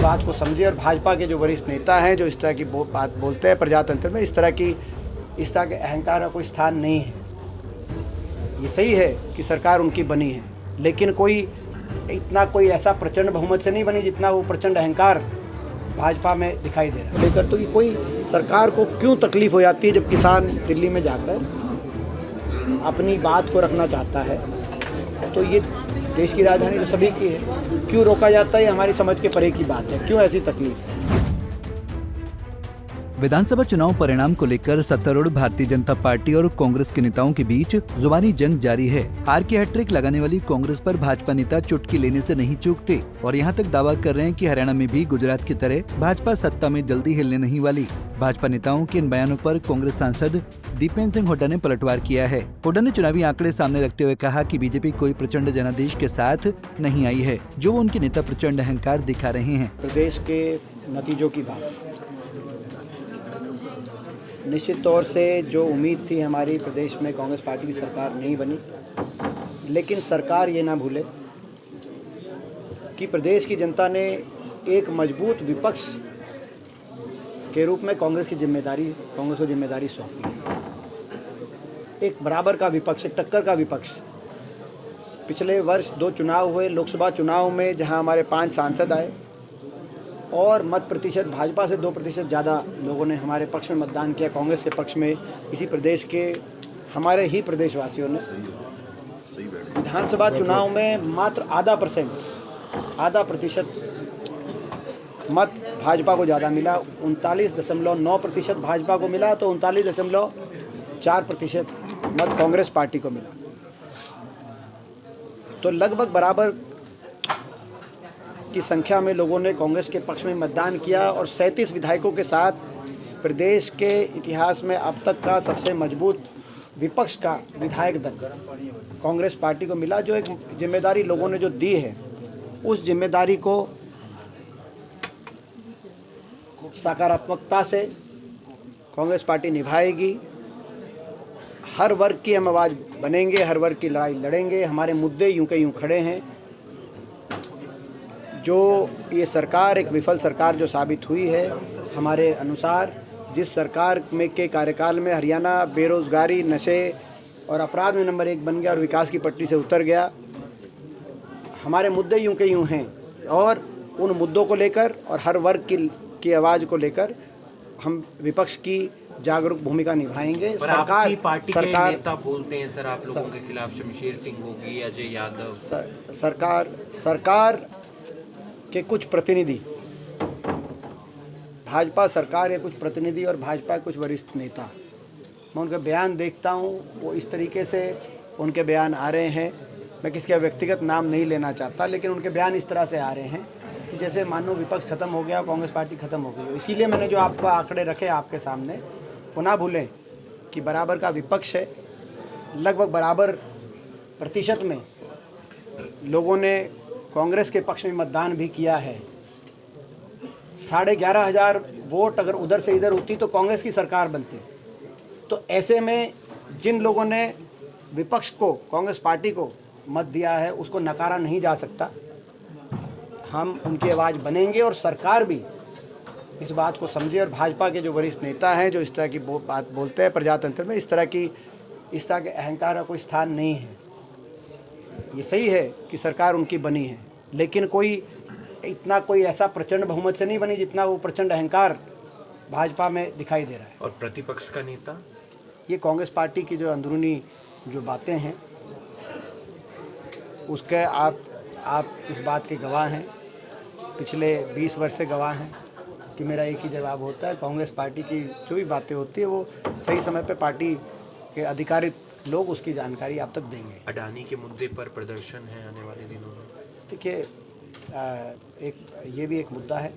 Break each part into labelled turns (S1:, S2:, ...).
S1: बात को समझे और भाजपा के जो वरिष्ठ नेता हैं जो इस तरह की बात बोलते हैं प्रजातंत्र में, इस तरह के अहंकार का कोई स्थान नहीं है। ये सही है कि सरकार उनकी बनी है, लेकिन कोई ऐसा प्रचंड बहुमत से नहीं बनी जितना वो प्रचंड अहंकार भाजपा में दिखाई दे रहा है। लेकर तो कि कोई सरकार को क्यों तकलीफ हो जाती है जब किसान दिल्ली में जाकर अपनी बात को रखना चाहता है, तो ये देश की राजधानी तो सभी की है, क्यों रोका जाता है, ये हमारी समझ के परे की बात है। क्यों ऐसी तकलीफ है?
S2: विधानसभा चुनाव परिणाम को लेकर सत्तारूढ़ भारतीय जनता पार्टी और कांग्रेस के नेताओं के बीच जुबानी जंग जारी है। हार की हैट्रिक लगाने वाली कांग्रेस पर भाजपा नेता चुटकी लेने से नहीं चूकते और यहां तक दावा कर रहे हैं कि हरियाणा में भी गुजरात की तरह भाजपा सत्ता में जल्दी हिलने नहीं वाली। भाजपा नेताओं के इन बयानों पर कांग्रेस सांसद दीपेंद्र सिंह हुड्डा ने पलटवार किया है। हुड्डा ने चुनावी आंकड़े सामने रखते हुए कहा कि बीजेपी कोई प्रचंड जनादेश के साथ नहीं आई है, जो वो उनके नेता प्रचंड अहंकार दिखा रहे हैं।
S1: प्रदेश के नतीजों की बात, निश्चित तौर से जो उम्मीद थी हमारी, प्रदेश में कांग्रेस पार्टी की सरकार नहीं बनी, लेकिन सरकार ये ना भूले कि प्रदेश की जनता ने एक मजबूत विपक्ष के रूप में कांग्रेस को जिम्मेदारी सौंपी। एक बराबर का विपक्ष, एक टक्कर का विपक्ष। पिछले वर्ष 2 चुनाव हुए, लोकसभा चुनाव में जहां हमारे 5 सांसद आए और मत प्रतिशत भाजपा से 2% ज़्यादा लोगों ने हमारे पक्ष में मतदान किया, कांग्रेस के पक्ष में। इसी प्रदेश के हमारे ही प्रदेशवासियों ने विधानसभा चुनाव में मात्र आधा प्रतिशत मत भाजपा को ज़्यादा मिला। 39.9% भाजपा को मिला तो 39.4% मत कांग्रेस पार्टी को मिला। तो लगभग बराबर की संख्या में लोगों ने कांग्रेस के पक्ष में मतदान किया और 37 विधायकों के साथ प्रदेश के इतिहास में अब तक का सबसे मजबूत विपक्ष का विधायक दल कांग्रेस पार्टी को मिला। जो एक जिम्मेदारी लोगों ने जो दी है, उस जिम्मेदारी को सकारात्मकता से कांग्रेस पार्टी निभाएगी। हर वर्ग की हम आवाज़ बनेंगे, हर वर्ग की लड़ाई लड़ेंगे। हमारे मुद्दे यूं के यूं खड़े हैं। जो ये सरकार एक विफल सरकार जो साबित हुई है, हमारे अनुसार जिस सरकार में के कार्यकाल में हरियाणा बेरोज़गारी, नशे और अपराध में नंबर 1 बन गया और विकास की पटरी से उतर गया। हमारे मुद्दे यूं के यूं हैं और उन मुद्दों को लेकर और हर वर्ग की आवाज़ को लेकर हम विपक्ष की जागरूक भूमिका निभाएंगे।
S3: सरकार नेता बोलते हैं सर आप लोगों के खिलाफ, शमशेर सिंह होगी, अजय यादव।
S1: सरकार के कुछ प्रतिनिधि, भाजपा सरकार के कुछ प्रतिनिधि और भाजपा के कुछ वरिष्ठ नेता, मैं उनके बयान देखता हूं, वो इस तरीके से उनके बयान आ रहे हैं। मैं किसी का व्यक्तिगत नाम नहीं लेना चाहता, लेकिन उनके बयान इस तरह से आ रहे हैं कि जैसे मानो विपक्ष खत्म हो गया, कांग्रेस पार्टी खत्म हो गई। इसीलिए मैंने जो आपको आंकड़े रखे आपके सामने, वो ना भूलें कि बराबर का विपक्ष है। लगभग बराबर प्रतिशत में लोगों ने कांग्रेस के पक्ष में मतदान भी किया है। 11,500 वोट अगर उधर से इधर होती तो कांग्रेस की सरकार बनती। तो ऐसे में जिन लोगों ने विपक्ष को, कांग्रेस पार्टी को मत दिया है, उसको नकारा नहीं जा सकता। हम उनकी आवाज़ बनेंगे और सरकार भी इस बात को समझे और भाजपा के जो वरिष्ठ नेता हैं जो इस तरह की बात बोलते हैं प्रजातंत्र में, इस तरह के अहंकार का कोई स्थान नहीं है। ये सही है कि सरकार उनकी बनी है, लेकिन कोई ऐसा प्रचंड बहुमत से नहीं बनी जितना वो प्रचंड अहंकार भाजपा में दिखाई दे रहा है।
S3: और प्रतिपक्ष का नेता,
S1: ये कांग्रेस पार्टी की जो अंदरूनी जो बातें हैं, उसके आप इस बात के गवाह हैं, पिछले 20 वर्ष से गवाह हैं कि मेरा एक ही जवाब होता है, कांग्रेस पार्टी की जो भी बातें होती है वो सही समय पे पार्टी के अधिकारित लोग उसकी जानकारी आप तक देंगे।
S3: अडानी के मुद्दे पर प्रदर्शन है आने वाले दिनों में।
S1: देखिए, ये भी एक मुद्दा है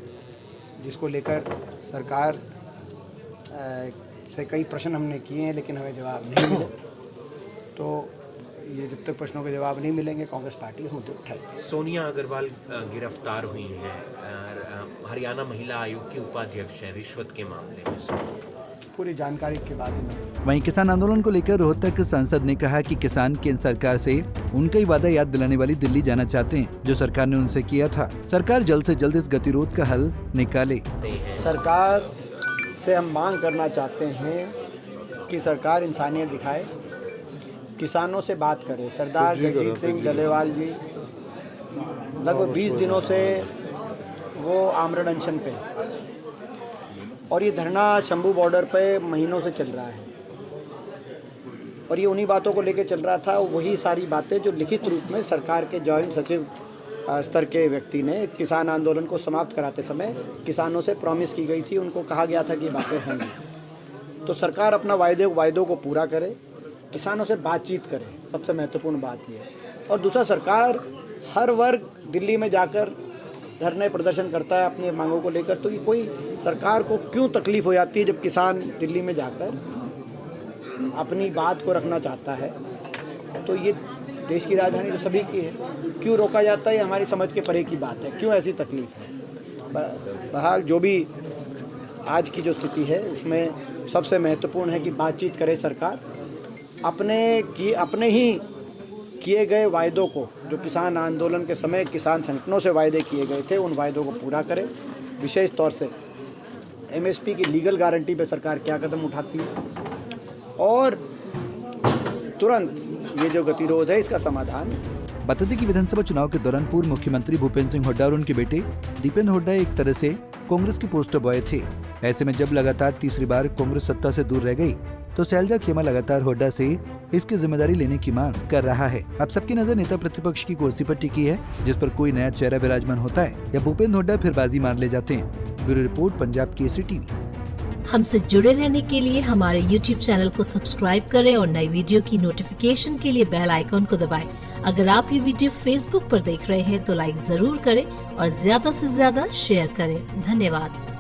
S1: जिसको लेकर सरकार से कई प्रश्न हमने किए हैं, लेकिन हमें जवाब नहीं मिले। तो ये जब तक प्रश्नों के जवाब नहीं मिलेंगे, कांग्रेस पार्टी इस मुद्दे उठाएगी।
S3: सोनिया अग्रवाल गिरफ्तार हुई हैं, हरियाणा महिला आयोग की उपाध्यक्ष हैं रिश्वत के मामले में।
S1: पूरी जानकारी के बाद ही मैं।
S2: वहीं किसान आंदोलन को लेकर रोहतक सांसद ने कहा कि किसान केंद्र सरकार से उनका ही वादा याद दिलाने वाली दिल्ली जाना चाहते हैं, जो सरकार ने उनसे किया था। सरकार जल्द से जल्द इस गतिरोध का हल निकाले।
S1: सरकार से हम मांग करना चाहते हैं कि सरकार इंसानियत दिखाए, किसानों से बात करे। सरदार जगजीत सिंह डलेवाल जी लगभग 20 दिनों से वो आमरण अनशन पे, और ये धरना शंभू बॉर्डर पे महीनों से चल रहा है, और ये उन्हीं बातों को लेकर चल रहा था। वही सारी बातें जो लिखित रूप में सरकार के जॉइंट सचिव स्तर के व्यक्ति ने किसान आंदोलन को समाप्त कराते समय किसानों से प्रॉमिस की गई थी, उनको कहा गया था कि बातें होंगी। तो सरकार अपना वायदों को पूरा करे, किसानों से बातचीत करे, सबसे महत्वपूर्ण बात ये है। और दूसरा, सरकार हर वर्ग दिल्ली में जाकर धरने प्रदर्शन करता है अपनी मांगों को लेकर, तो ये कोई सरकार को क्यों तकलीफ हो जाती है जब किसान दिल्ली में जाकर अपनी बात को रखना चाहता है। तो ये देश की राजधानी तो सभी की है, क्यों रोका जाता है, ये हमारी समझ के परे की बात है। क्यों ऐसी तकलीफ है। बहरहाल जो भी आज की जो स्थिति है उसमें सबसे महत्वपूर्ण है कि बातचीत करे सरकार, अपने ही किए गए वायदों को, जो किसान आंदोलन के समय किसान संगठनों से वायदे किए गए थे, उन वायदों को पूरा करे। विशेष तौर से एमएसपी की लीगल गारंटी पे सरकार क्या कदम उठाती है, और तुरंत ये जो गतिरोध है इसका समाधान।
S2: बता दें कि विधानसभा चुनाव के दौरान पूर्व मुख्यमंत्री भूपेंद्र सिंह हुड्डा और उनके बेटे दीपेंद्र हुड्डा एक तरह से कांग्रेस के पोस्टर बॉय थे। ऐसे में जब लगातार तीसरी बार कांग्रेस सत्ता से दूर रह गई, तो शैलजा खेमा लगातार हुड्डा से इसकी जिम्मेदारी लेने की मांग कर रहा है। अब सबकी नजर नेता प्रतिपक्ष की कुर्सी पर टिकी है, जिस पर कोई नया चेहरा विराजमान होता है या भूपेंद्र हुड्डा फिर बाजी मार ले जाते हैं। Bureau report, Punjab Kesari TV.
S4: हमसे जुड़े रहने के लिए हमारे YouTube चैनल को सब्सक्राइब करें और नई वीडियो की नोटिफिकेशन के लिए बेल आइकॉन को दबाएं। अगर आप ये वीडियो Facebook पर देख रहे हैं तो लाइक जरूर करें और ज्यादा से ज्यादा शेयर करें। धन्यवाद।